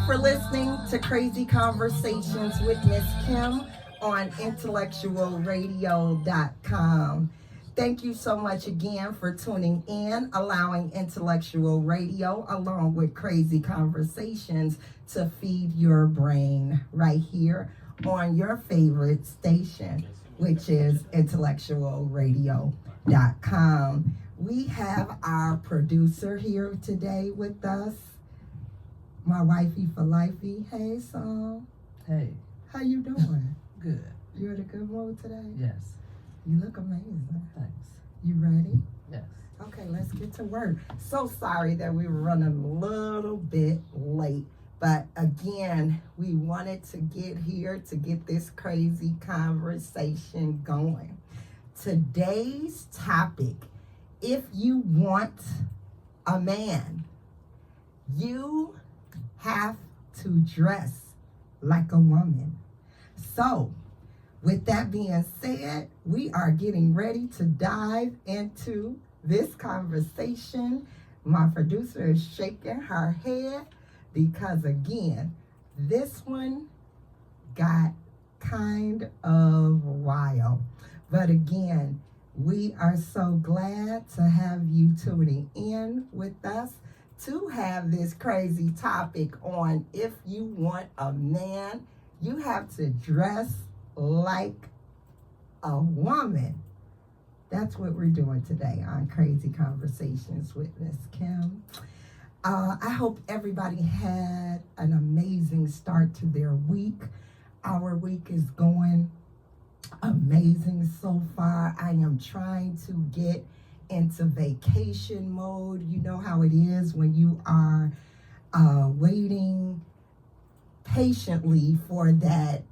for listening to Crazy Conversations with Miss Kim on intellectualradio.com. Thank you so much again for tuning in, allowing Intellectual Radio along with Crazy Conversations to feed your brain right here on your favorite station, which is intellectualradio.com. We have our producer here today with us, my wifey for lifey. Hey, Sam. Hey. How you doing? Good. You in a good mood today? Yes. You look amazing. Thanks. You ready? Yes. Okay, let's get to work. So sorry that we were running a little bit late. But again, we wanted to get here to get this crazy conversation going. Today's topic, if you want a man, you have to dress like a woman. So, with that being said, we are getting ready to dive into this conversation. My producer is shaking her head because, again, this one got kind of wild. But again, we are so glad to have you tuning in with us to have this crazy topic on if you want a man, you have to dress like a woman. That's what we're doing today on Crazy Conversations with Miss Kim. I hope everybody had an amazing start to their week. Our week is going amazing so far. I am trying to get into vacation mode. You know how it is when you are waiting patiently for that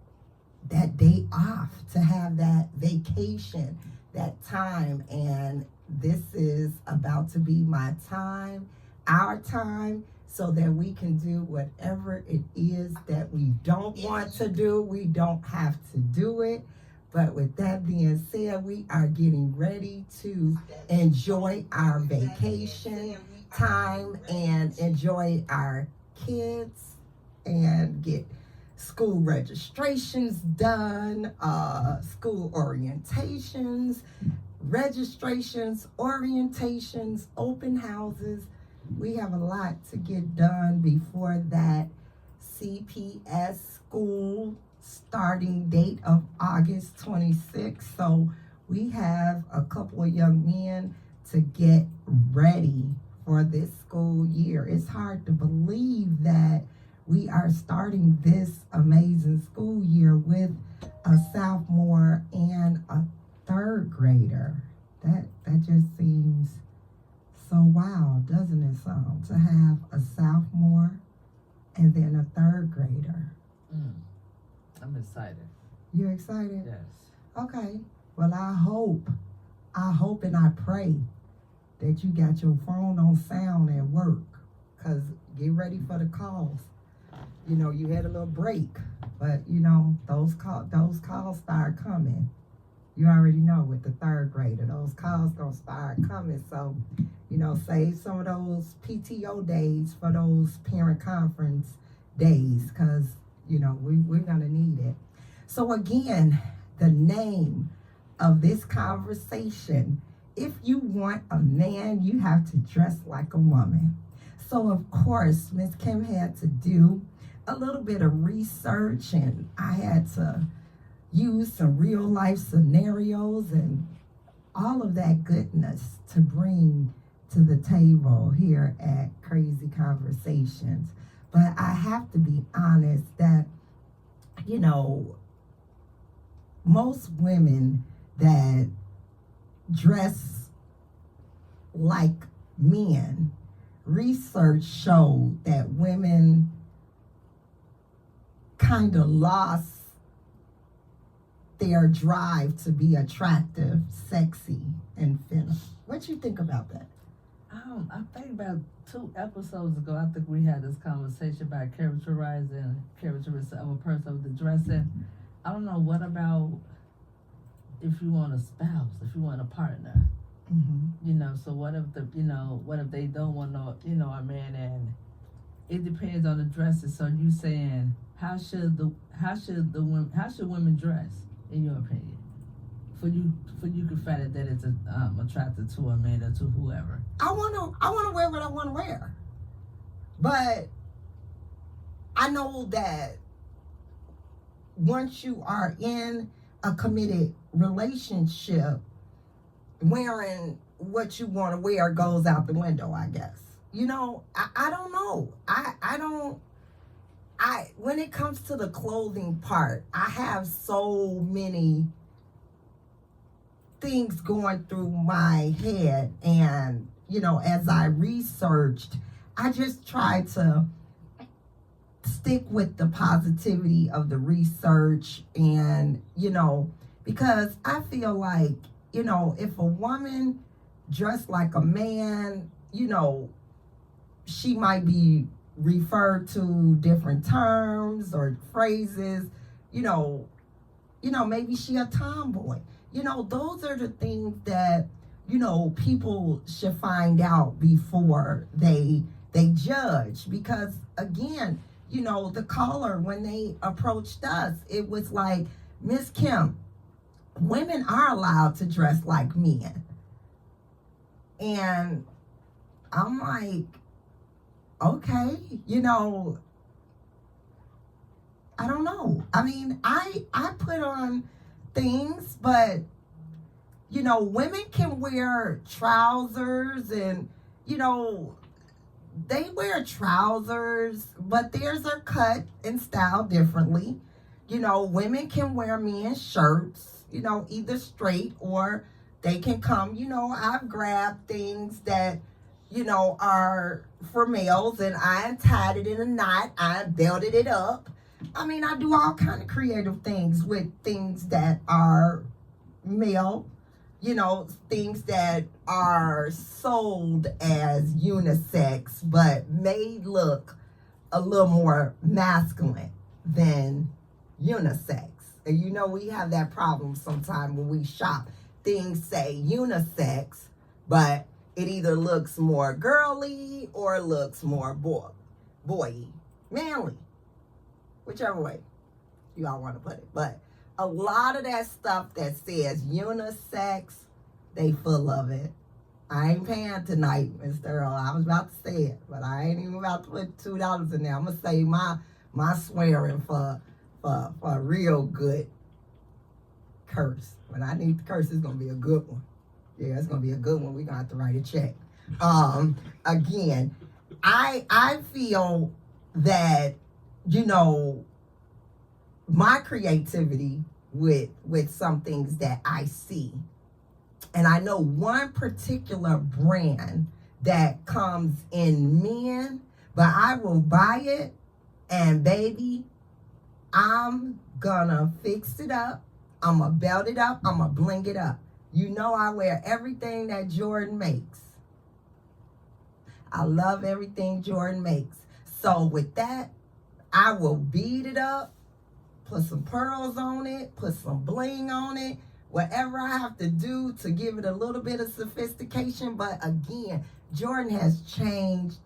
day off, to have that vacation, that time. And this is about to be my time, our time, so that we can do whatever it is that we don't want to do. We don't have to do it. But with that being said, we are getting ready to enjoy our vacation time and enjoy our kids and get school registrations done, school orientations, registrations, orientations, open houses. We have a lot to get done before that CPS school starting date of August 26th. So we have a couple of young men to get ready for this school year. It's hard to believe that we are starting this amazing school year with a sophomore and a third grader. That just seems so wild, doesn't it, Sam, to have a sophomore and then a third grader. I'm excited. You're excited? Yes. Okay. Well, I hope and I pray that you got your phone on sound at work, because get ready for the calls. You know, you had a little break, but you know, those calls start coming. You already know with the third grader, those calls gonna start coming. So, you know, save some of those PTO days for those parent conference days, because you know, we're gonna need it. So again, the name of this conversation, if you want a man, you have to dress like a woman. So of course, Miss Kim had to do a little bit of research, and I had to use some real life scenarios and all of that goodness to bring to the table here at Crazy Conversations. But I have to be honest that, you know, most women that dress like men, research showed that women kind of lost their drive to be attractive, sexy, and feminine. What you think about that? I think about 2 episodes ago, I think we had this conversation about characterizing of a person with the dressing. I don't know, what about if you want a spouse, if you want a partner? Mm-hmm. You know, so what if they don't want a man, and it depends on the dresses. So you saying how should women dress in your opinion? For you to find that it's attractive to a man or to whoever. I wanna wear what I wanna wear. But I know that once you are in a committed relationship, wearing what you want to wear goes out the window, I guess. You know, I don't know. When it comes to the clothing part, I have so many things going through my head, and you know, as I researched, I just tried to stick with the positivity of the research, and you know, because I feel like, you know, if a woman dressed like a man, you know, she might be referred to different terms or phrases, you know, maybe she a tomboy. You know, those are the things that, you know, people should find out before they judge. Because again, you know, the caller, when they approached us, it was like, Miss Kim, women are allowed to dress like men. And I'm like, okay, you know, I don't know. I mean, I put on things, but you know, women can wear trousers, and you know, they wear trousers, but theirs are cut and styled differently. You know, women can wear men's shirts, you know, either straight or they can come, you know, I've grabbed things that, you know, are for males, and I untied it in a knot, I belted it up. I mean, I do all kind of creative things with things that are male, you know, things that are sold as unisex, but may look a little more masculine than unisex. And you know, we have that problem sometimes when we shop. Things say unisex, but it either looks more girly or looks more boy-y, manly, whichever way you all want to put it. But a lot of that stuff that says unisex, they full of it. I ain't paying tonight, Mr. Earl. I was about to say it, but I ain't even about to put $2 in there. I'm gonna save my swearing for a real good curse. When I need to curse, it's gonna be a good one. Yeah, it's gonna be a good one. We're gonna have to write a check. Again, I feel that, you know, my creativity with some things that I see, and I know one particular brand that comes in men, but I will buy it, and baby, I'm gonna fix it up, I'm gonna belt it up, I'm gonna bling it up. You know, I wear everything that Jordan makes. I love everything Jordan makes. So with that, I will beat it up, put some pearls on it, put some bling on it, whatever I have to do to give it a little bit of sophistication. But again, Jordan has changed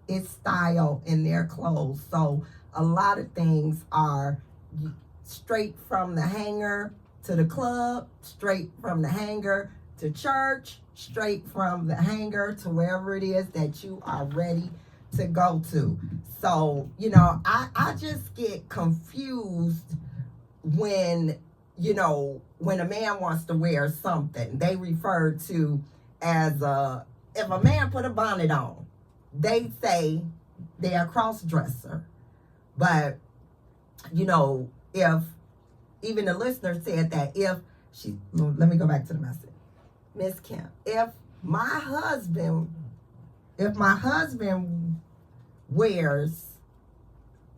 its style in their clothes. So a lot of things are straight from the hanger to the club, straight from the hanger to church, straight from the hanger to wherever it is that you are ready to go to. So, you know, I just get confused when, you know, when a man wants to wear something, they refer to as if a man put a bonnet on, they say they're a cross-dresser. But, you know, if even the listener said that let me go back to the message. Miss Kim, if my husband wears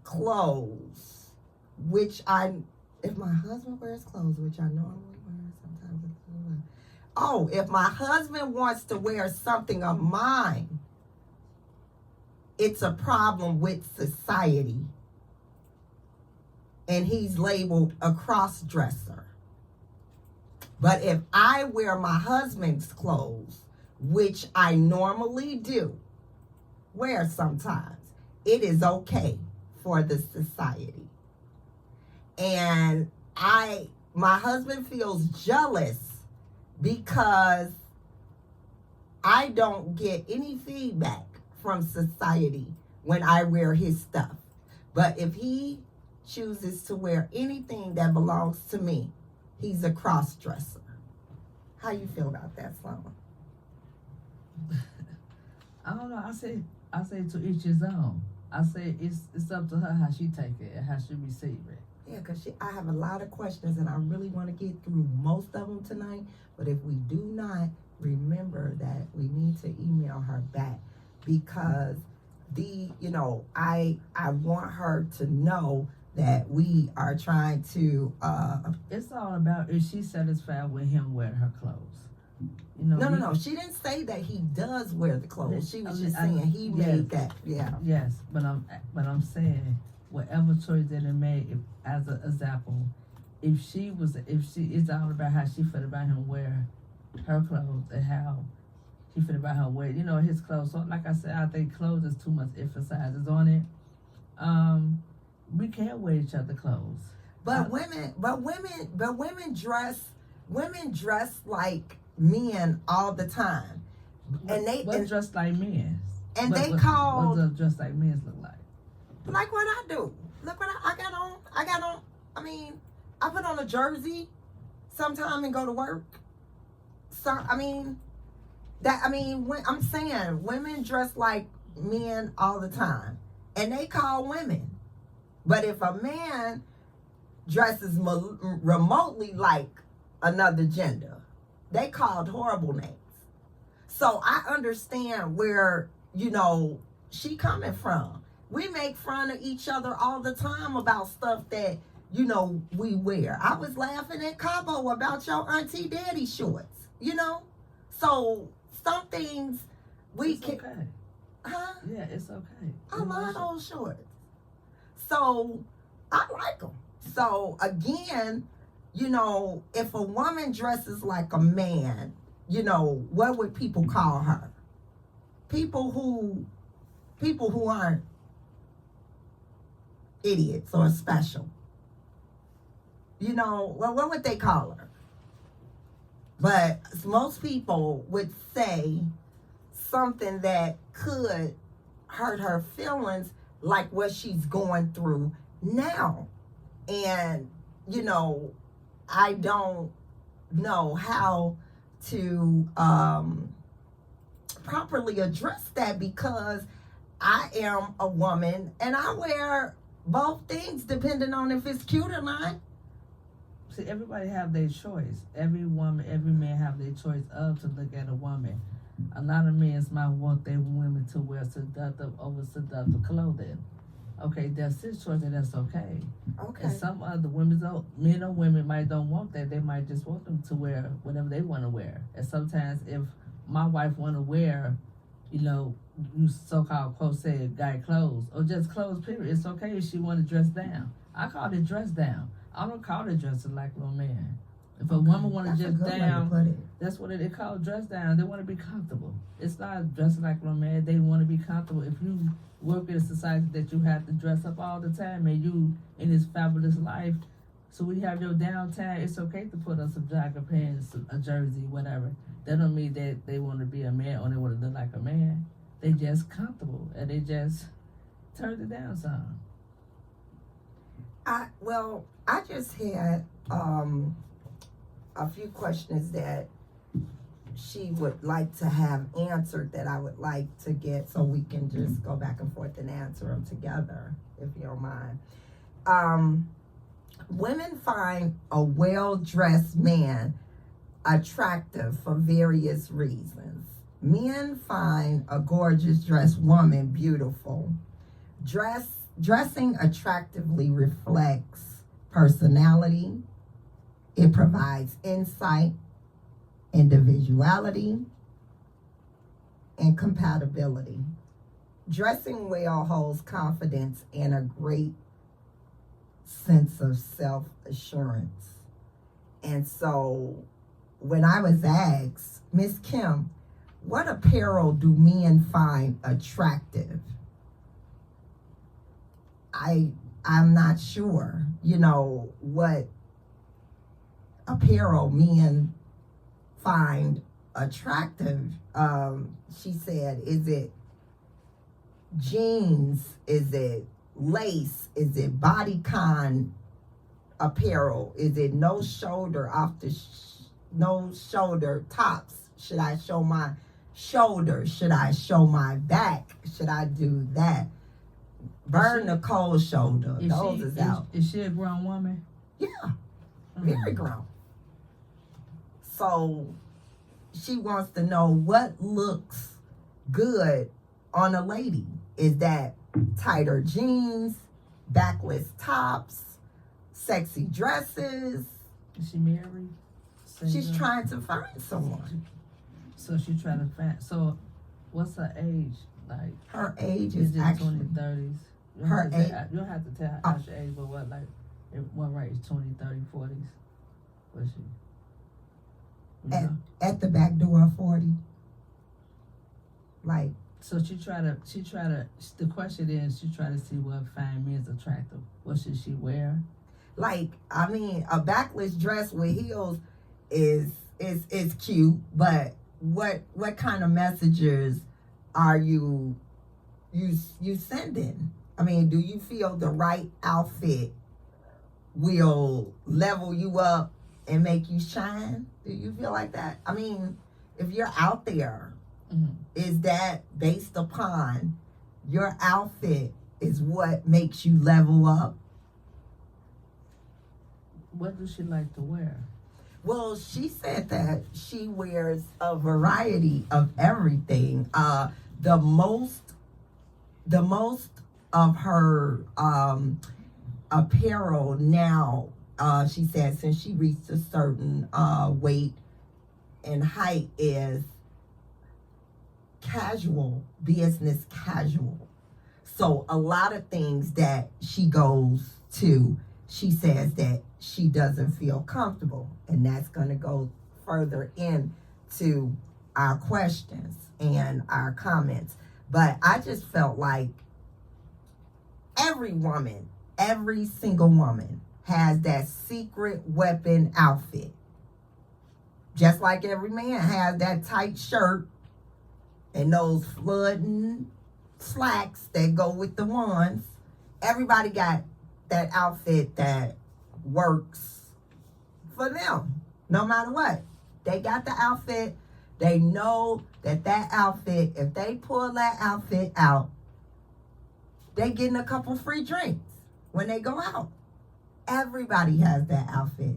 clothes, if my husband wears clothes, which I normally wear sometimes. If my husband wants to wear something of mine, it's a problem with society. And he's labeled a cross-dresser. But if I wear my husband's clothes, which I normally do wear sometimes, it is okay for the society. And my husband feels jealous because I don't get any feedback from society when I wear his stuff. But if he chooses to wear anything that belongs to me, he's a cross-dresser. How you feel about that, Slumber? I don't know. I say to each his own. I say it's up to her how she take it and how she receive it. Yeah, because I have a lot of questions and I really want to get through most of them tonight. But if we do not, remember that we need to email her back, because I want her to know that we are trying to It's all about if she's satisfied with him wearing her clothes. No. She didn't say that he does wear the clothes. She was just saying he made that. Yeah. Yes, but I'm saying whatever choice that it made, as an example, if it's all about how she felt about him wear her clothes and how she felt about her wear, his clothes. So like I said, I think clothes is too much emphasizes on it. We can't wear each other clothes. But women dress like men all the time, and they dress like men. And what does dress like men look like? Like what I do. Look what I got on. I mean, I put on a jersey sometime and go to work. So when I'm saying women dress like men all the time, and they call women. But if a man dresses remotely like another gender, they called horrible names. So I understand where, she coming from. We make fun of each other all the time about stuff that, we wear. I was laughing at Cabo about your auntie daddy shorts, So some things it's okay. Huh? Yeah, it's okay. I love those shorts. So I like them. So again, if a woman dresses like a man, what would people call her? People who aren't idiots or special. What would they call her? But most people would say something that could hurt her feelings, like what she's going through now. And, I don't know how to properly address that, because I am a woman and I wear both things depending on if it's cute or not. See, everybody have their choice. Every man have their choice to look at a woman. A lot of men might want their women to wear seductive clothing. Okay, that's his choice, and that's okay. Okay. And some other men or women might don't want that. They might just want them to wear whatever they want to wear. And sometimes if my wife want to wear, you so-called quote said guy clothes, or just clothes period, it's okay if she want to dress down. I call it dress down. I don't call it dressing like a man. If a woman want to dress down, that's what it called, dress down. They want to be comfortable. It's not dressing like a man. They want to be comfortable. If you work in a society that you have to dress up all the time, and you in this fabulous life, so when you have your downtime, it's okay to put on some jogger pants, a jersey, whatever. That don't mean that they want to be a man or they want to look like a man. They just comfortable, and they just turn it down some. I just had a few questions that she would like to have answered that I would like to get, so we can just go back and forth and answer them together, if you don't mind. Women find a well-dressed man attractive for various reasons. Men find a gorgeous dressed woman beautiful. Dressing attractively reflects personality. It provides insight, individuality, and compatibility. Dressing well holds confidence and a great sense of self-assurance. And so when I was asked, Miss Kim, what apparel do men find attractive? I'm not sure, what apparel men find attractive. She said, is it jeans? Is it lace? Is it bodycon apparel? Is it no shoulder no shoulder tops? Should I show my shoulder? Should I show my back? Should I do that? Burn the cold shoulder. Those is out. Is she a grown woman? Yeah, very grown. So she wants to know what looks good on a lady. Is that tighter jeans, backless tops, sexy dresses? Is she married? She's trying to find someone. So she's trying to find. So, what's her age? Like her age is actually 20s, 30s. Her age. You don't have to tell her your age, but what range? 20, 30, 40s? Was she? At the back door of 40. Like. So she try to. The question is, she try to see what fine men's attractive. What should she wear? Like, I mean, a backless dress with heels is cute, but what kind of messages are you sending? I mean, do you feel the right outfit will level you up and make you shine? Do you feel like that? I mean, if you're out there, is that based upon your outfit is what makes you level up? What does she like to wear? Well, she said that she wears a variety of everything. The most of her apparel now, she said, since she reached a certain weight and height, is casual, business casual. So a lot of things that she goes to, she says that she doesn't feel comfortable, and that's going to go further into our questions and our comments. But I just felt like every single woman has that secret weapon outfit. Just like every man has that tight shirt and those flooding slacks that go with the ones. Everybody got that outfit that works for them, no matter what. They got the outfit. They know that outfit, if they pull that outfit out, they getting a couple free drinks when they go out. Everybody has that outfit.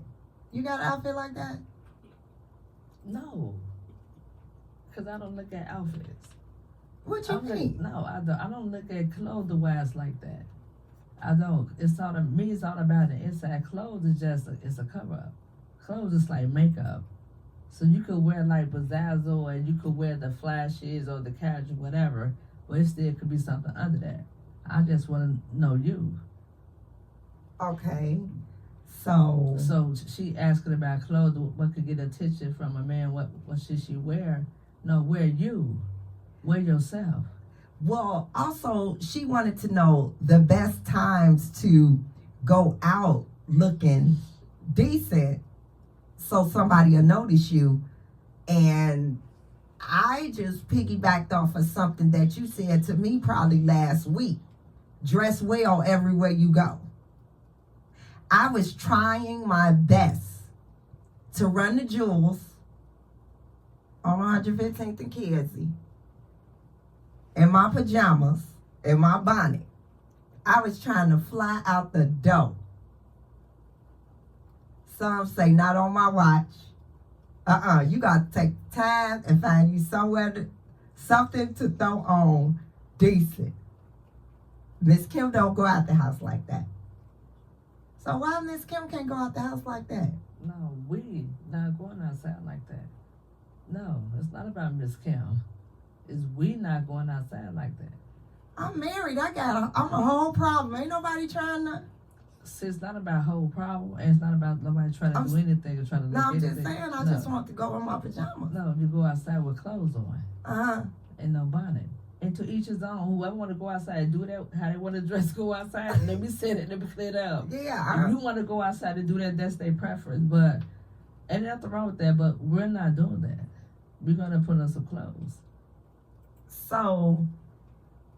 You got an outfit like that? No, because I don't look at outfits. What you mean? No, I don't. I don't look at clothes-wise like that. I don't. It's all about the inside. Clothes is just it's a cover-up. Clothes is like makeup. So you could wear like Bezazzle and you could wear the flashes or the casual, whatever, but it still could be something under that. I just want to know you. Okay. So she asking about clothes. What could get attention from a man? What should she wear? No, wear you. Wear yourself. Well, also, she wanted to know the best times to go out looking decent so somebody will notice you. And I just piggybacked off of something that you said to me probably last week. Dress well everywhere you go. I was trying my best to run the jewels on 115th and Kedzie in my pajamas and my bonnet. I was trying to fly out the door. Some say not on my watch. You got to take time and find you something to throw on decent. Miss Kim don't go out the house like that. So why Miss Kim can't go out the house like that? No, we not going outside like that. No, it's not about Miss Kim. It's we not going outside like that. I'm married. I'm a whole problem. Ain't nobody trying to. See, it's not about whole problem, and it's not about nobody trying to do anything or trying to look anything. I'm just saying, I just want to go in my pajamas. No, you go outside with clothes on. Uh-huh. And no bonnet. And to each his own. Whoever want to go outside, do that. How they want to dress, go outside. Let me say it. Let me clear it up. Yeah. If you want to go outside and do that, that's their preference. But ain't nothing wrong with that. But we're not doing that. We're gonna put on some clothes. So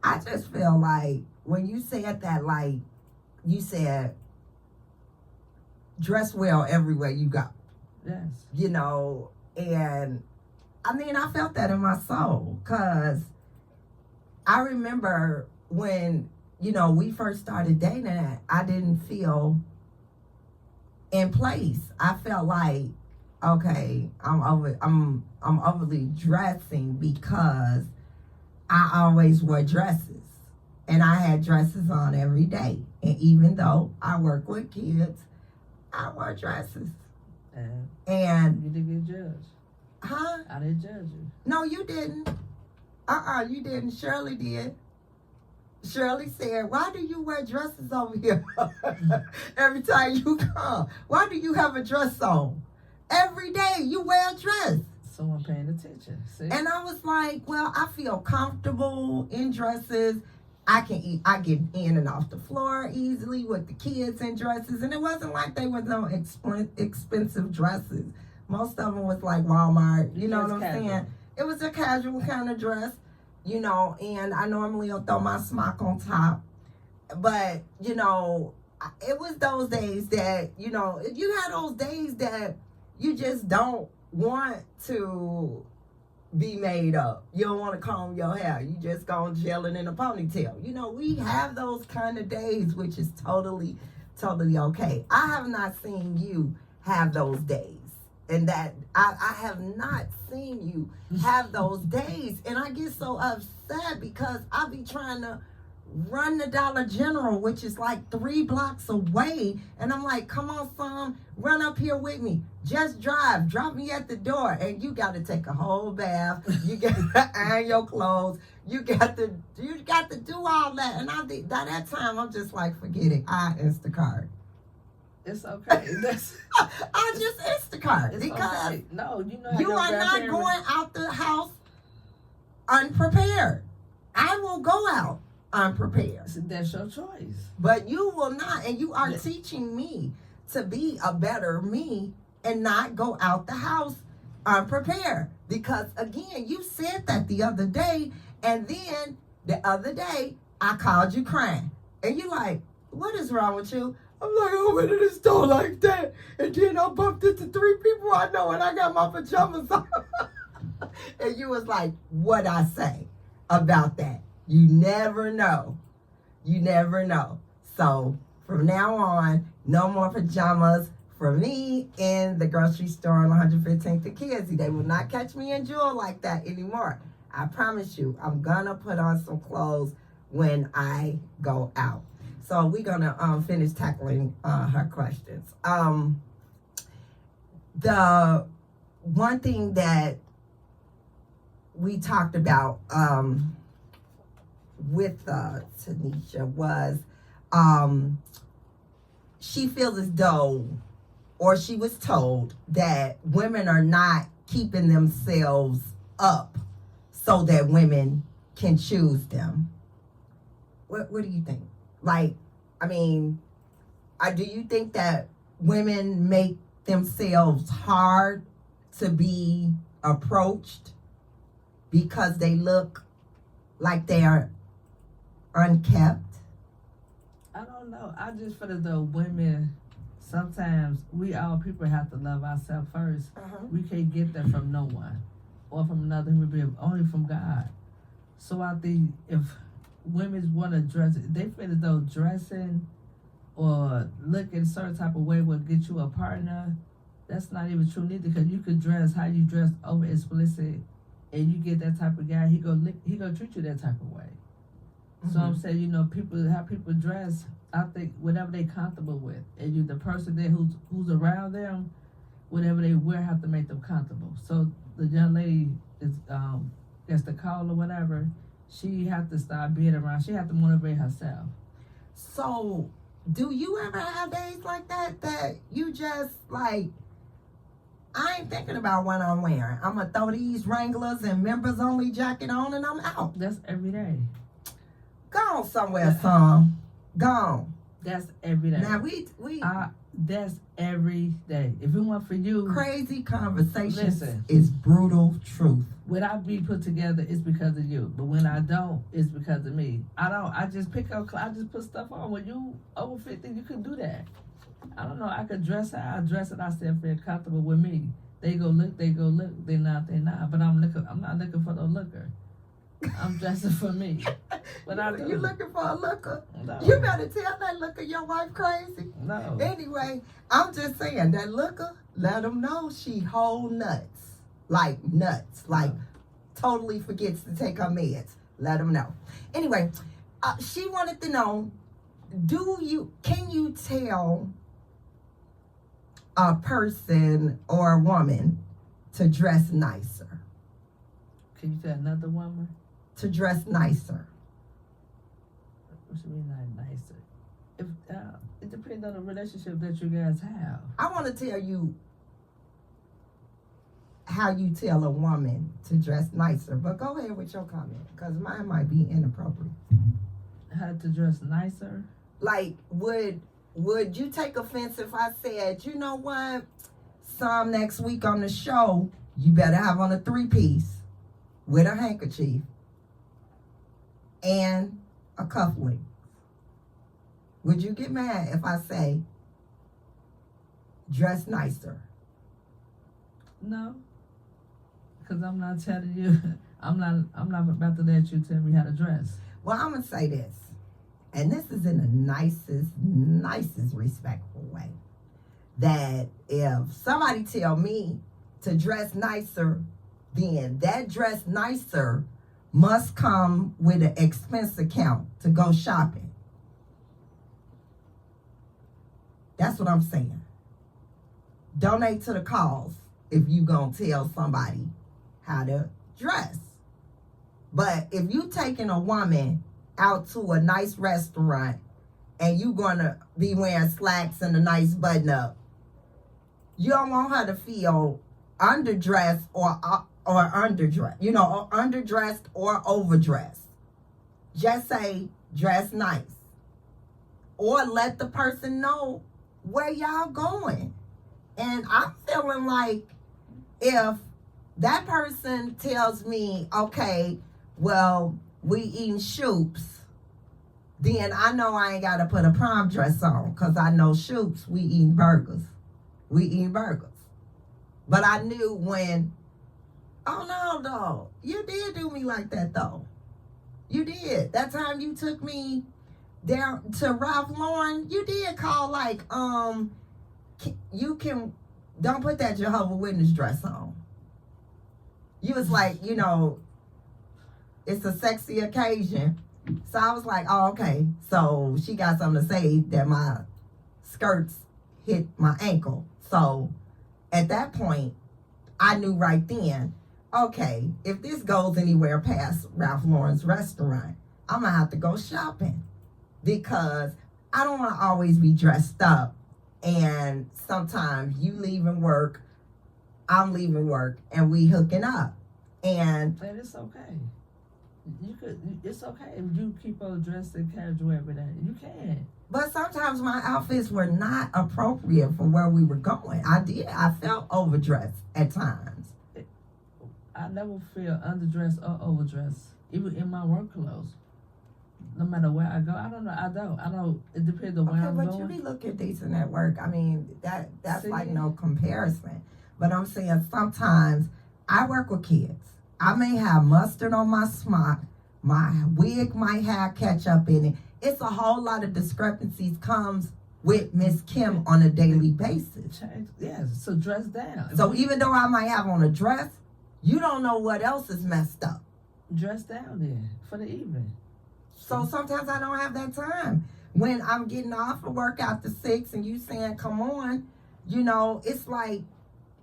I just feel like when you said that, like you said, dress well everywhere you go. Yes. You know, and I mean, I felt that in my soul, because I remember when, you know, we first started dating, I didn't feel in place. I felt like, okay, I'm overly dressing because I always wore dresses, and I had dresses on every day. And even though I work with kids, I wore dresses. And you didn't get judged. Huh? I didn't judge you. No, you didn't. You didn't. Shirley did. Shirley said, "Why do you wear dresses over here every time you come? Why do you have a dress on? Every day you wear a dress." Someone paying attention. See? And I was like, well, I feel comfortable in dresses. I get in and off the floor easily with the kids in dresses. And it wasn't like they were no expensive dresses. Most of them was like Walmart, you know what I'm saying? It was a casual kind of dress, you know, and I normally will throw my smock on top. But, you know, it was those days that, you know, you had those days that you just don't want to be made up. You don't want to comb your hair. You just gonna gel it in a ponytail. You know, we have those kind of days, which is totally okay. I have not seen you have those days. And that I have not seen you have those days. And I get so upset because I be trying to run the Dollar General, which is like 3 blocks away. And I'm like, come on, son, run up here with me. Just drive. Drop me at the door. And you got to take a whole bath. You got to iron your clothes. You got to do all that. And by that time, I'm just like, forget it. I Instacart. It's okay. I just Instacart because okay. No, you know you are not going out the house unprepared. I will go out unprepared. That's your choice. But you will not, and you are teaching me to be a better me and not go out the house unprepared. Because again, you said that the other day, and then the other day I called you crying, and you like, what is wrong with you? I'm like, I went to the store like that, and then I bumped into 3 people I know, and I got my pajamas on. And you was like, what I say about that? You never know. You never know. So from now on, no more pajamas for me in the grocery store on 115th and Kinsey. They will not catch me in Jewel like that anymore. I promise you, I'm gonna put on some clothes when I go out. So we're gonna finish tackling her questions. The one thing that we talked about with Tanisha was she feels as though, or she was told, that women are not keeping themselves up so that women can choose them. What do you think? Like, I mean, do you think that women make themselves hard to be approached because they look like they are unkept? I don't know. I just feel as though women, sometimes people have to love ourselves first. We can't get that from no one or from another human being, only from God. So I think if women want to dress, they feel as though dressing or looking a certain type of way will get you a partner. That's not even true neither, because you could dress how you dress over explicit, and you get that type of guy, he gonna treat you that type of way. So I'm saying, you know, how people dress, I think whatever they comfortable with, and the person there who's around them, whatever they wear have to make them comfortable. So the young lady is gets the call or whatever, she have to start being around. She have to motivate herself. So, do you ever have days like that you just like, I ain't thinking about what I'm wearing. I'm going to throw these Wranglers and members only jacket on and I'm out. That's every day. Go on somewhere, son. Go on. That's every day. Now, we that's every day. If it weren't for you, crazy conversations listen, is brutal truth. when I be put together, it's because of you. But when I don't, it's because of me. I just pick up, I just put stuff on. When you over 50, you can do that. I don't know. I could dress how I dress and I still feel comfortable with me. They go look. They're not. But I'm not looking for no looker. I'm dressing for me. But You looking for a looker? No. You better tell that looker your wife crazy. No. Anyway, I'm just saying that looker, let them know she whole nuts. Like totally forgets to take her meds. Let them know. Anyway, she wanted to know, can you tell a person or a woman to dress nicer? Can you tell another woman? To dress nicer. What you mean like nicer? If it depends on the relationship that you guys have. I want to tell you how you tell a woman to dress nicer, but go ahead with your comment because mine might be inappropriate. How to dress nicer? Like, would you take offense if I said, you know what, some next week on the show, you better have on a 3-piece with a handkerchief and a cufflink? Would you get mad if I say, dress nicer? No, because I'm not telling you. I'm not about to let you tell me how to dress. Well, I'm gonna say this, and this is in the nicest respectful way, that if somebody tell me to dress nicer, then that dress nicer must come with an expense account to go shopping. That's what I'm saying. Donate to the cause if you gonna tell somebody how to dress. But if you taking a woman out to a nice restaurant and you gonna be wearing slacks and a nice button up, you don't want her to feel underdressed or underdressed, or underdressed or overdressed. Just say dress nice, or let the person know where y'all going. And I'm feeling like if that person tells me, okay, well, we eating Shoops, then I know I ain't got to put a prom dress on because I know Shoops, we eating burgers. But I knew when, oh no, though, you did do me like that, though. You did. That time you took me down to Ralph Lauren, you did call like, don't put that Jehovah's Witness dress on. You was like, it's a sexy occasion. So I was like, oh, okay. So she got something to say that my skirts hit my ankle. So at that point, I knew right then, okay, if this goes anywhere past Ralph Lauren's restaurant, I'm going to have to go shopping because I don't want to always be dressed up. And sometimes you leaving work, I'm leaving work, and we hooking up. And it's okay. It's okay if you keep on dressing casual every day. You can. But sometimes my outfits were not appropriate for where we were going. I felt overdressed at times. I never feel underdressed or overdressed, even in my work clothes. No matter where I go, I don't. It depends on where I'm going. Okay, but you be looking decent at work. I mean, that's See? like no comparison. But I'm saying sometimes I work with kids. I may have mustard on my smock. My wig might have ketchup in it. It's a whole lot of discrepancies comes with Miss Kim on a daily basis. Yes, so dress down. So even though I might have on a dress, you don't know what else is messed up. Dress down then for the evening. So sometimes I don't have that time. When I'm getting off of work after 6 and you saying, come on, it's like,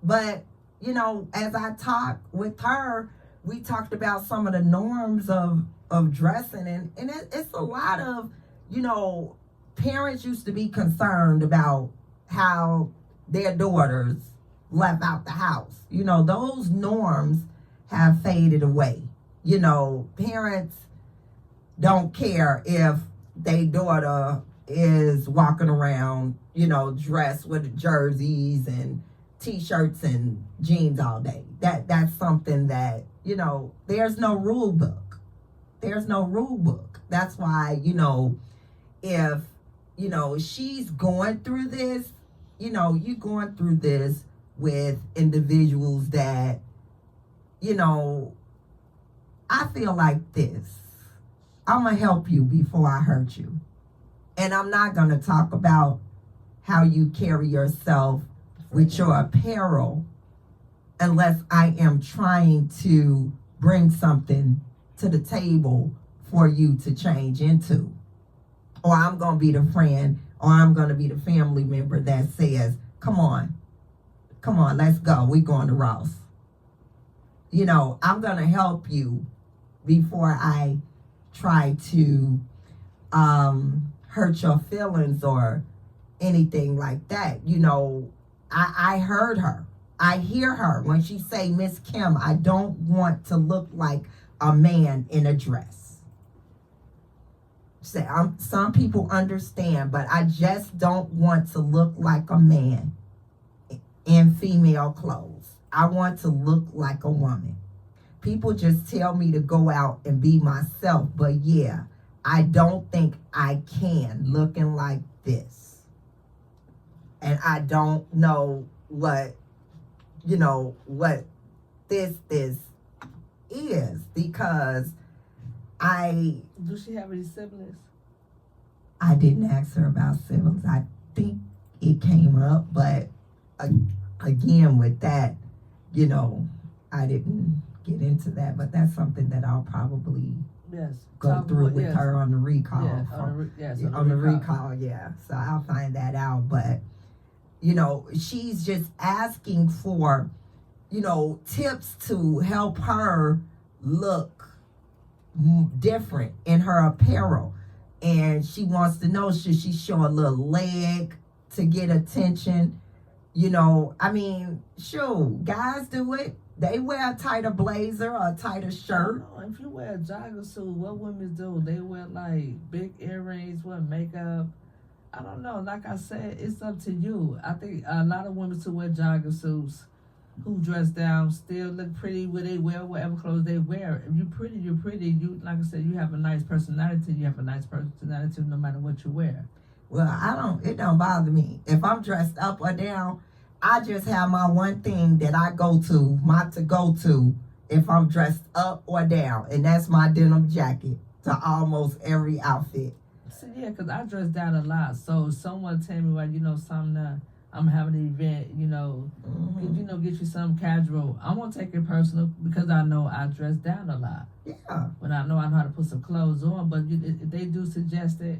but, as I talked with her, we talked about some of the norms of dressing. And it's a lot of, parents used to be concerned about how their daughters left out the house. You know, those norms have faded away. You know, parents don't care if their daughter is walking around, you know, dressed with jerseys and t-shirts and jeans all day. That's something that, you know, there's no rule book. There's no rule book. That's why, you know, if, you know, she's going through this, you know, you're going through this with individuals that, you know, I feel like this. I'm going to help you before I hurt you. And I'm not going to talk about how you carry yourself with your apparel unless I am trying to bring something to the table for you to change into. Or I'm going to be the friend, or I'm going to be the family member that says, come on, let's go. We're going to Ross. You know, I'm going to help you before I try to hurt your feelings or anything like that. You know, I heard her. I hear her when she say, Miss Kim, I don't want to look like a man in a dress. Say, some people understand, but I just don't want to look like a man in female clothes. I want to look like a woman. People just tell me to go out and be myself, but yeah, I don't think I can looking like this. And I don't know what, you know, what this is because Do she have any siblings? I didn't ask her about siblings. I think it came up, but again, with that, you know, I didn't get into that, but that's something that I'll probably go through with her on the recall. On the recall, yeah. So I'll find that out. But, you know, she's just asking for, you know, tips to help her look different in her apparel. And she wants to know, should she show a little leg to get attention? You know, I mean, sure, guys do it. They wear a tighter blazer or a tighter shirt. If you wear a jogger suit, what women do? They wear like big earrings, wear makeup. I don't know. Like I said, it's up to you. I think a lot of women who wear jogger suits, who dress down, still look pretty when they wear whatever clothes they wear. If you're pretty, you're pretty. You, like I said, you have a nice personality. You have a nice personality no matter what you wear. Well, it don't bother me. If I'm dressed up or down, I just have my one thing that I go to, my to-go-to, if I'm dressed up or down. And that's my denim jacket to almost every outfit. So, yeah, because I dress down a lot. So someone tell me, well, you know, I'm having an event, you know, get you something casual. I won't take it personal because I know I dress down a lot. Yeah. When I know how to put some clothes on. But if they do suggest it,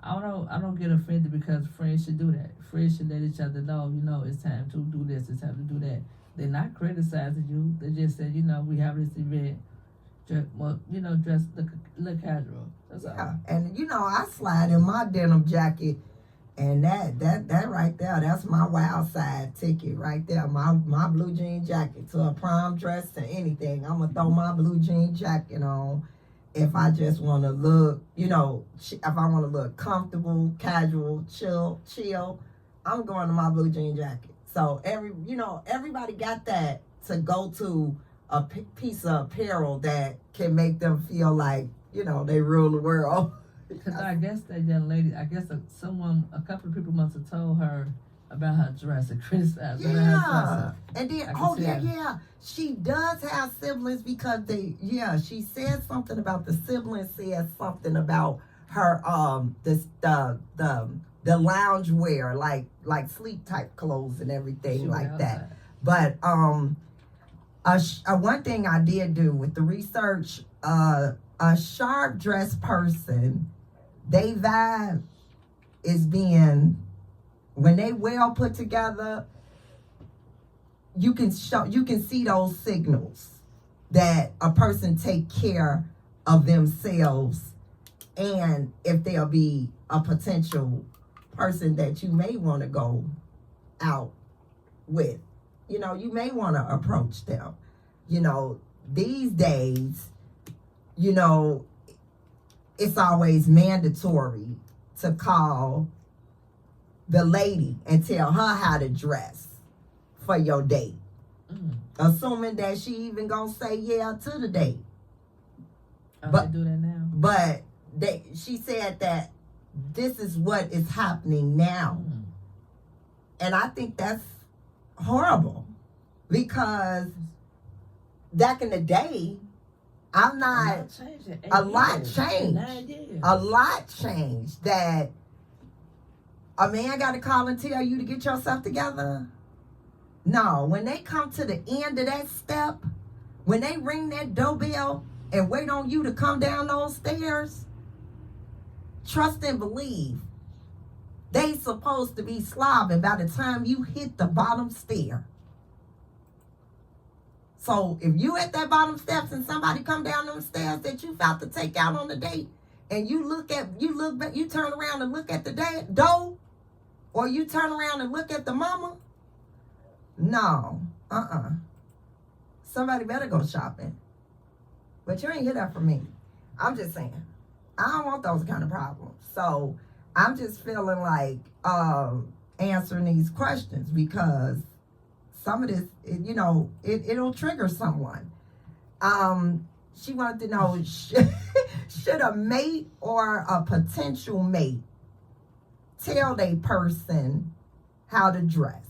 I don't get offended because friends should do that. Friends should let each other know, you know, it's time to do this, it's time to do that. They're not criticizing you. They just said, you know, we have this event. Dress look casual. That's all. And you know, I slide in my denim jacket, and that right there, that's my wild side ticket right there. My blue jean jacket to a prom dress to anything. I'm gonna throw my blue jean jacket on. If I just want to look, you know, if I want to look comfortable, casual, chill, I'm going to my blue jean jacket. So everybody got that to go to a piece of apparel that can make them feel like, you know, they rule the world. Because I guess that young lady, a couple of people must have told her about her dress and criticized her dress. And then, she does have siblings because she said something about the siblings said something about her, the lounge wear, like sleep type clothes and everything like that. But, one thing I did do with the research, a sharp dressed person, they vibe is being, when they well put together, you can see those signals that a person take care of themselves, and if they'll be a potential person that you may want to go out with. you know, you may want to approach them. You know, these days, you know, it's always mandatory to call the lady and tell her how to dress for your date. Assuming that she even gonna say yeah to the date. But they do that now. But she said that this is what is happening now. And I think that's horrible. Because back in the day, I'm not a lot changed. A lot changed that a man got to call and tell you to get yourself together. No, when they come to the end of that step, when they ring that doorbell and wait on you to come down those stairs, trust and believe, they supposed to be slobbing by the time you hit the bottom stair. So if you at that bottom steps and somebody come down them stairs that you about to take out on the date, and you turn around and look at the door, or you turn around and look at the mama, no, somebody better go shopping. But you ain't hear that from me. I'm just saying, I don't want those kind of problems. So I'm just feeling like answering these questions because some of this, you know, it'll trigger someone. She wanted to know, should a mate or a potential mate tell a person how to dress?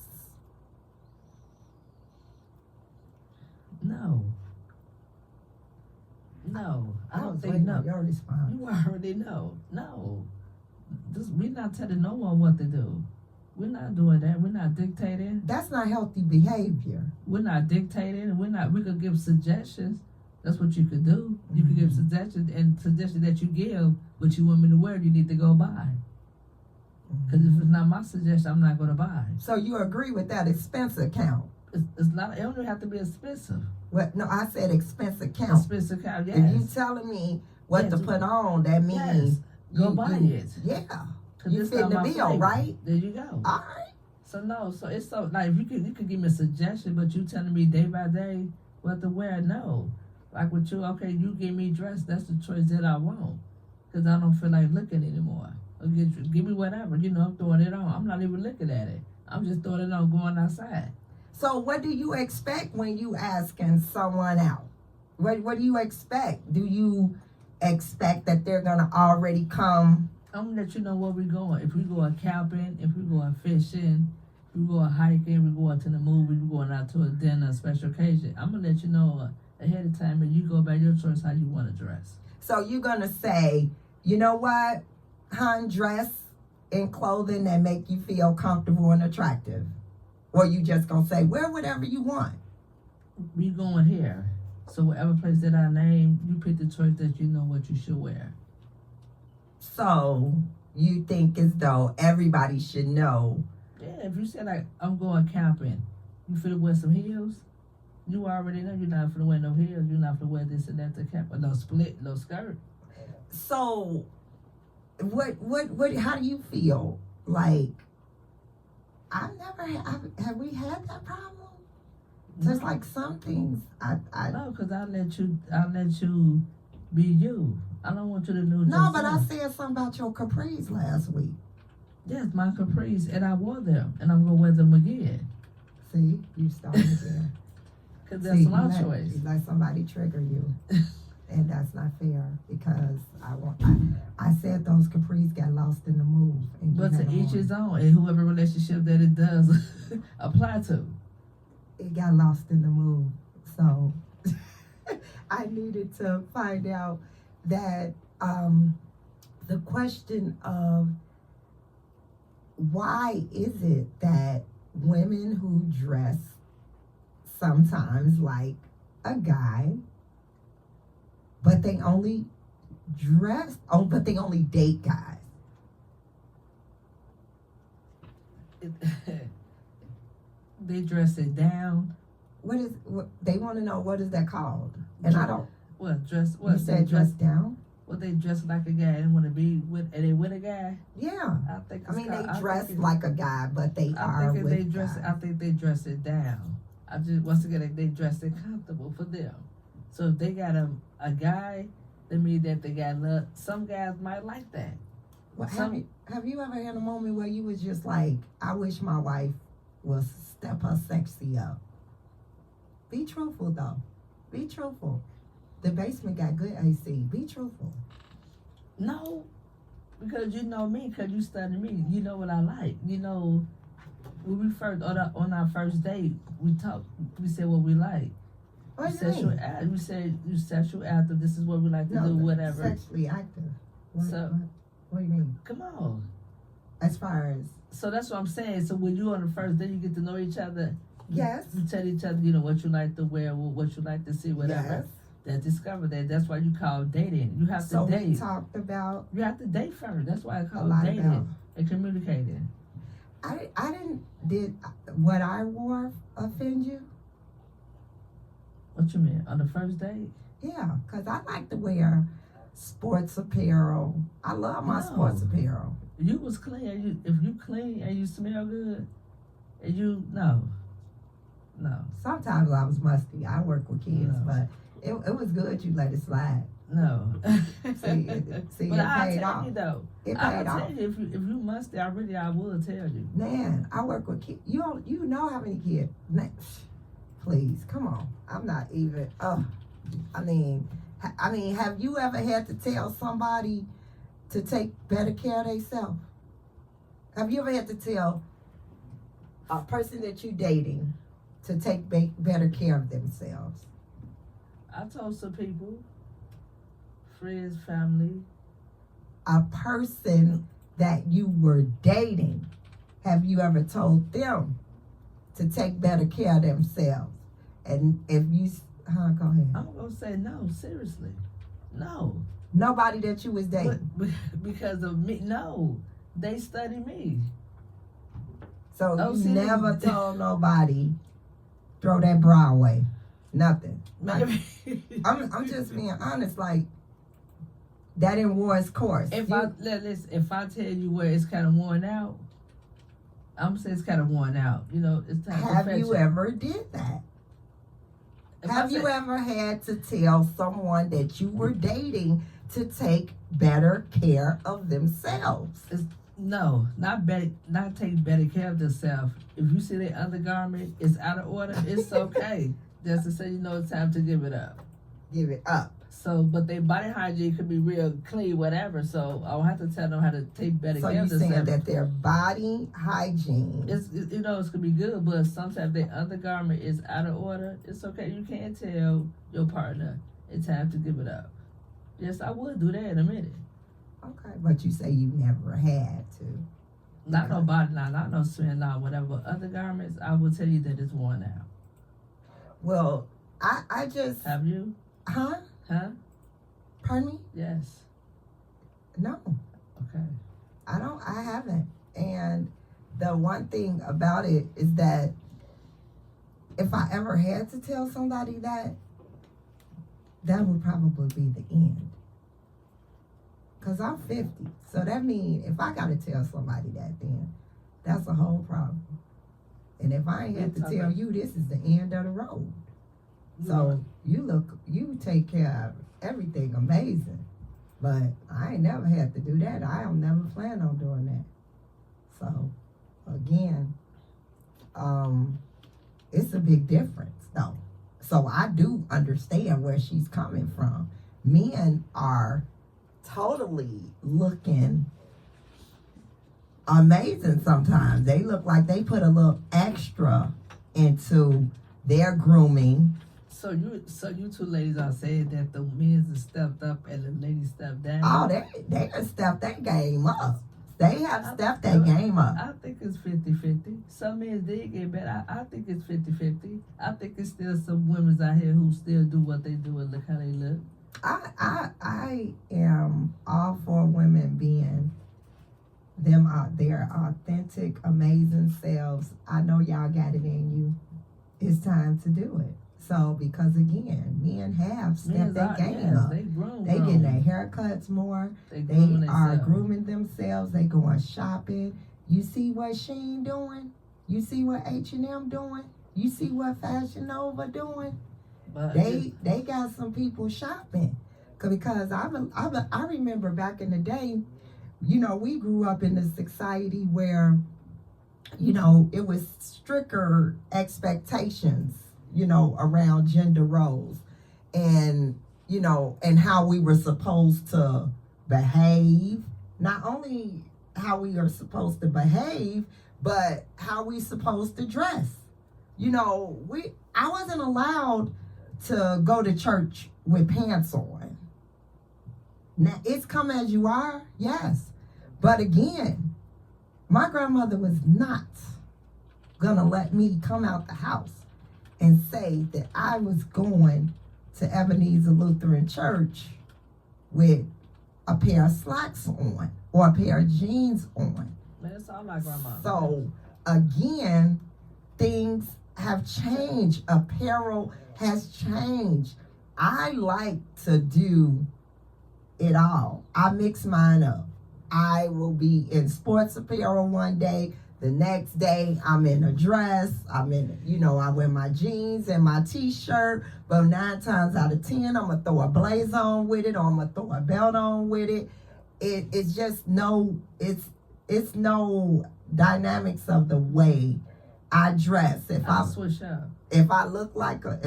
No, I don't think waiting no. on your response. You already know. No, we're not telling no one what to do. We're not doing that. We're not dictating. That's not healthy behavior. We're not dictating. We could give suggestions. That's what you could do. You could give suggestions, and suggestions that you give what you want me to wear, you need to go buy. Because if it's not my suggestion, I'm not going to buy. So you agree with that expense account? It's not. It don't have to be expensive. What? No, I said expense account. Expense account. Yes. If you telling me what to put on, that means go buy it. Yeah. You It's fit not the my bill, flavor. right? There you go. All right. So no, so it's so like if you could give me a suggestion, but you telling me day by day what to wear. No, like with you, okay, you give me dress. That's the choice that I want, because I don't feel like looking anymore. Or give me whatever, you know. I'm throwing it on. I'm not even looking at it. I'm just throwing it on, going outside. So what do you expect when you asking someone out? What do you expect? Do you expect that they're gonna already come? I'm gonna let you know where we're going. If we go camping, if we go fishing, if we go hiking, we going to the movie, we going out to a dinner, a special occasion. I'm gonna let you know ahead of time, and you go by your choice how you want to dress. So you're gonna say, you know what, hun, dress in clothing that make you feel comfortable and attractive, or you just gonna say wear whatever you want? We going here, so whatever place that I name, you pick the choice that you know what you should wear. So you think as though everybody should know? Yeah, if you say like I'm going camping, you finna wear some heels. You already know you're not finna wear no heels. You're not finna wear this and that to camp, or no split, no skirt. So, what? How do you feel? Like, have we had that problem? Just like some things, No, because I'll let you be you. I don't want you to know. No, but I said something about your capris last week. Yes, my capris, and I wore them, and I'm gonna wear them again. See, you started there. Because that's my choice. You let somebody trigger you, and that's not fair. Because I said those capris got lost in the move. And but to each his own, and whoever relationship that it does apply to. It got lost in the move, so I needed to find out that the question of why is it that women who dress sometimes like a guy, but they only date guys. They dress it down. What they want to know? What is that called? And I don't. What dress? What you said dress down? Well, they dress like a guy and want to be with. Are they with a guy? Yeah. I think. I mean, they dress like a guy, but they are with they dress. guys. I think they dress it down. I just once again they dressed it comfortable for them. So if they got a guy, that means that they got love. Some guys might like that. Well, Some- have you ever had a moment where you was just like, I wish my wife was step her sexy up? Be truthful though. Be truthful. The basement got good AC. Be truthful. No, because you know me, because you study me. You know what I like. You know, when we first on our first date, we talked. We said what we like. What do you Sexual mean? act. We said you sexual active. This is what we like to do. Whatever. Sexually active. So- what do you mean? Come on. As far as So that's what I'm saying. So when you on the first day, you get to know each other. yes, You tell each other, you know, what you like to wear, what you like to see, whatever. yes. That discover that. That's why you call dating. You have So to we date. talked about You have to date first. That's why I a call lot dating about. and communicating. I didn't did what I wore offend you? What you mean on the first date? Yeah, because I like to wear sports apparel. I love my No. sports apparel. You was clean. If you clean and you smell good, and you no. Sometimes I was musty. I work with kids, No. but it was good you let it slide. See, But it I'll paid tell off. you though. It I'll paid tell off. you if you musty, I will tell you. Man, I work with kids. You know how many kids? Man, please, come on. I'm not even. I mean, have you ever had to tell somebody to take better care of themselves? Have you ever had to tell a person that you're dating to take better care of themselves? I told some people, friends, family. A person that you were dating, have you ever told them to take better care of themselves? And if you, go ahead. I'm gonna say no. Seriously, no. Nobody that you was dating. Because of me, no. They study me. So Oh, you see, never told nobody throw that bra away. Nothing. Like, I'm just being honest. Like that didn't war its course. If You- if I tell you where it's kind of worn out, I'm saying it's kind of worn out. You know, it's time. have perfection. you ever did that? If I Have you say- ever had to tell someone that you were dating to take better care of themselves? No, not take better care of themselves. If you see their undergarment is out of order, it's okay. Just to say, you know, it's time to give it up. Give it up. So, but their body hygiene could be real clean, whatever. So I don't have to tell them how to take better So care you're of saying themselves. that their body hygiene. You know, it's gonna be good, but sometimes their undergarment is out of order. It's okay. You can't tell your partner it's time to give it up. Yes, I would do that in a minute. Okay, but you say you never had to. Not no Okay. body line, not no sweat line, whatever. Other garments, I will tell you that it's worn out. Well, I just, Have you? huh? Pardon me? Yes. No, Okay. I haven't. And the one thing about it is that if I ever had to tell somebody that would probably be the end. Because I'm 50. So that means if I got to tell somebody that, then that's a whole problem. And if I ain't have to It's tell okay. you, this is the end of the road. So you take care of everything amazing. But I ain't never had to do that. I don't never plan on doing that. So again, it's a big difference though. So I do understand where she's coming from. Men are totally looking amazing sometimes. They look like they put a little extra into their grooming. So you two ladies are saying that the men's have stepped up and the ladies stepped down. Oh, they can step that game up. They have stepped that game up. I think it's 50-50. Some men did get better. I think it's 50-50. I think it's still some women out here who still do what they do and look how they look. I am all for women being them out their authentic, amazing selves. I know y'all got it in you. It's time to do it. So because again, men have stepped Men's their out- game yes, up. They grown. They getting their haircuts more. They are themselves. grooming themselves. They going shopping. You see what Shein doing? You see what H&M doing? You see what Fashion Nova doing? But They got some people shopping. Because I remember back in the day, you know, we grew up in a society where, you know, it was stricter expectations, you know, around gender roles and, you know, and how we were supposed to behave. Not only how we are supposed to behave, but how we supposed to dress. You know, I wasn't allowed to go to church with pants on. Now, it's come as you are, yes. But again, my grandmother was not gonna let me come out the house and say that I was going to Ebenezer Lutheran Church with a pair of slacks on or a pair of jeans on. Man, it's all my grandma. So again, things have changed. Apparel has changed. I like to do it all. I mix mine up. I will be in sports apparel one day. The next day, I'm in a dress. I wear my jeans and my t-shirt. But 9 times out of 10, I'm going to throw a blazer on with it, or I'm going to throw a belt on with it. It's just it's no dynamics of the way I dress. I switch up. If I look like a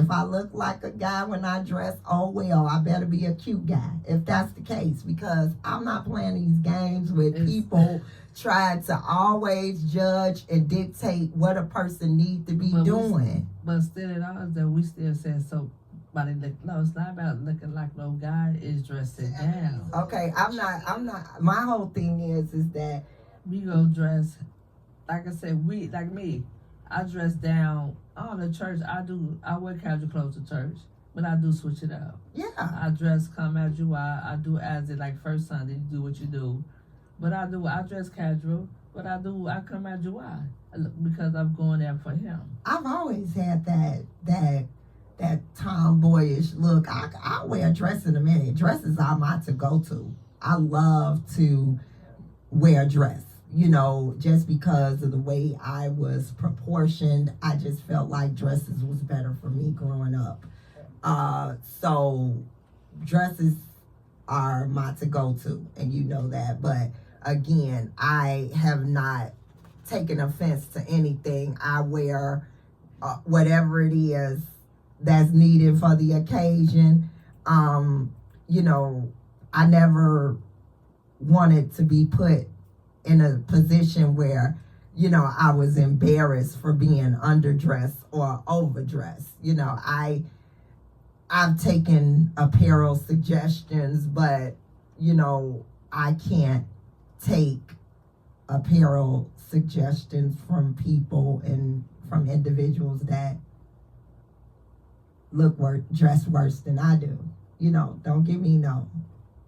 guy when I dress, oh well, I better be a cute guy if that's the case, because I'm not playing these games with people trying to always judge and dictate what a person needs to be doing. But still, it all is that we still say so. But no, it's not about looking like no guy is dressing down. Okay, I'm not. My whole thing is that we go dress, like I said, like me. I dress down. On the church, I wear casual clothes to church, but I do switch it up. Yeah. I dress come as you are. I do as it like first Sunday, you do what you do. But I dress casual, but I come as you are because I'm going there for him. I've always had that tomboyish look. I wear a dress in a minute. Dresses are my to go to. I love to wear a dress. You know, just because of the way I was proportioned, I just felt like dresses was better for me growing up. So dresses are my to go to, and you know that. But again, I have not taken offense to anything. I wear whatever it is that's needed for the occasion. You know, I never wanted to be put in a position where, you know, I was embarrassed for being underdressed or overdressed. You know, I've taken apparel suggestions, but, you know, I can't take apparel suggestions from people and from individuals that dress worse than I do. You know, don't give me no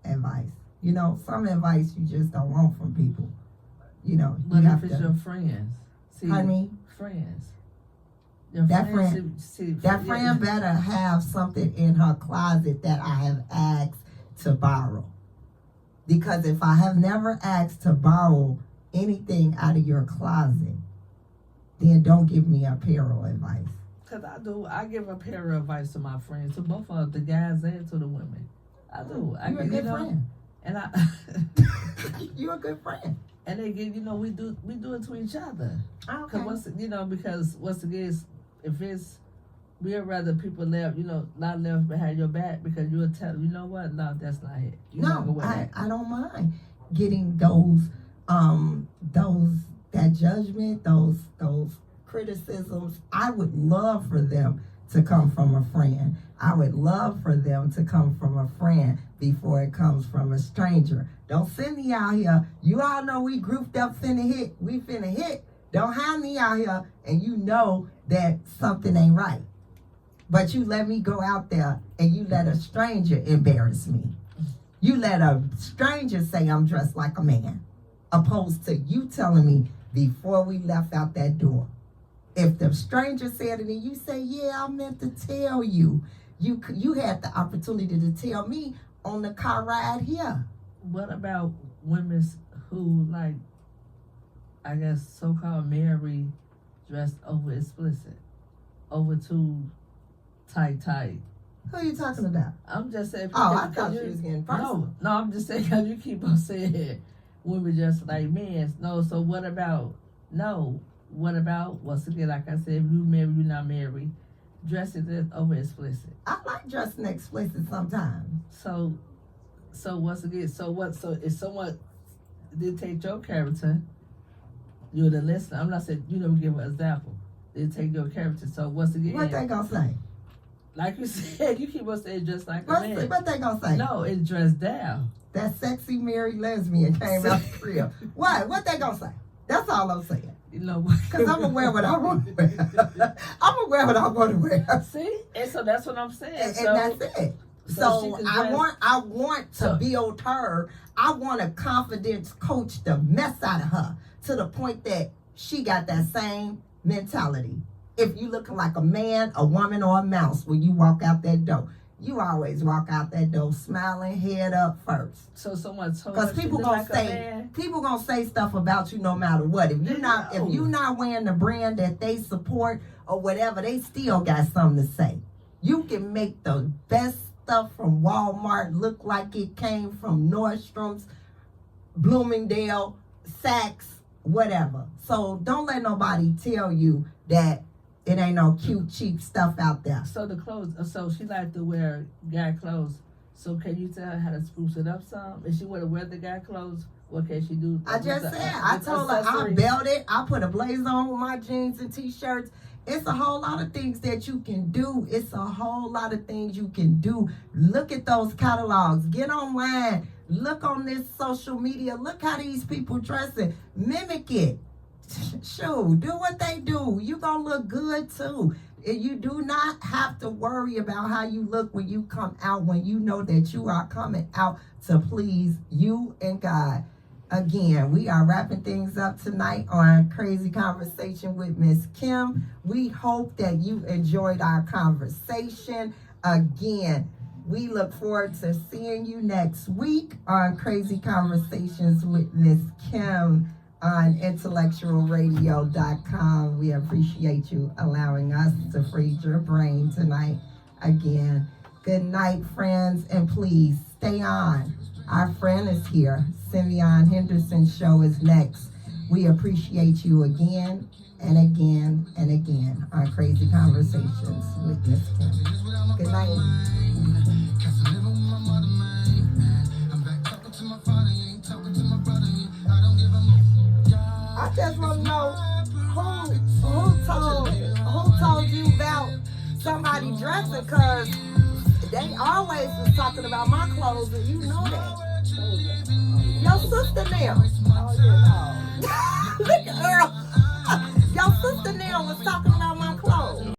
advice. You know, some advice you just don't want from people. You know, but if it's your friends, see, pardon me? Friends. That friend better have something in her closet that I have asked to borrow. Because if I have never asked to borrow anything out of your closet, then don't give me apparel advice. Because I give apparel advice to my friends, to both of the guys and to the women. I do. You're a good friend. And You're a good friend. And they get, you know, we do it to each other. Okay. Because once again, if it's, we'd rather people not left behind your back, because you'll tell, you know what, no, that's not it. I don't mind getting that judgment, those criticisms. I would love for them to come from a friend. I would love for them to come from a friend before it comes from a stranger. Don't send me out here. You all know we grouped up finna hit. We finna hit. Don't have me out here and you know that something ain't right. But you let me go out there and you let a stranger embarrass me. You let a stranger say I'm dressed like a man, opposed to you telling me before we left out that door. If the stranger said it and you say, yeah, I meant to tell you, you had the opportunity to tell me on the car ride here. What about women who, like, I guess so-called marry dressed over explicit? over too tight. Who you talking about? I'm just saying. Oh, I because thought you was getting personal. No, I'm just saying because you keep on saying women just like men. No, so what about? No, what about? Once again, like I said, if you married, you're not married. Dressing is over explicit. I like dressing explicit sometimes. So once again, so what? So if someone dictate your character, you're the listener. I'm not saying you never give an example. They take your character. So once again, What they gonna say? like you said, you keep on saying just like a man. What they gonna say? No, it's dressed down. That sexy married lesbian came out the crib. What they gonna say? That's all I'm saying. You know, Cause I'm gonna wear what I want to wear. I'm gonna wear what I want to wear. See, and so that's what I'm saying. And so that's it. she So can I dress- want to build her. I want a confidence coach the mess out of her to the point that she got that same mentality. If you looking like a man, a woman, or a mouse when you walk out that door, you always walk out that door smiling, head up first. So someone told Because her she people look gonna like a say man. people gonna say stuff about you no matter what. If you're not No. if you not wearing the brand that they support or whatever, they still got something to say. You can make the best stuff from Walmart look like it came from Nordstrom's, Bloomingdale, Saks, whatever. So don't let nobody tell you that it ain't no cute, cheap stuff out there. So the clothes. So she like to wear guy clothes. So can you tell her how to spruce it up some? If she want to wear the guy clothes, what can she do? I just With the- said, I with told her I accessories? belt it. I put a blazer on with my jeans and t-shirts. It's a whole lot of things that you can do. It's a whole lot of things you can do. Look at those catalogs. Get online. Look on this social media. Look how these people dressing. Mimic it. Shoot, do what they do. You gonna look good too. You do not have to worry about how you look when you come out, when you know that you are coming out to please you and God. Again, we are wrapping things up tonight on Crazy Conversation with Miss Kim. We hope that you enjoyed our conversation. Again, we look forward to seeing you next week on Crazy Conversations with Miss Kim on intellectualradio.com. We appreciate you allowing us to feed your brain tonight. Again, good night, friends, and please stay on. Our friend is here. Simeon Henderson's show is next. We appreciate you again and again and again on Crazy Conversations with Miss Kim. Good night. I just want to know who told you about somebody dressing, because they always was talking about my clothes and you know that. Your sister now. Look at Earl. Your sister now was talking about my clothes.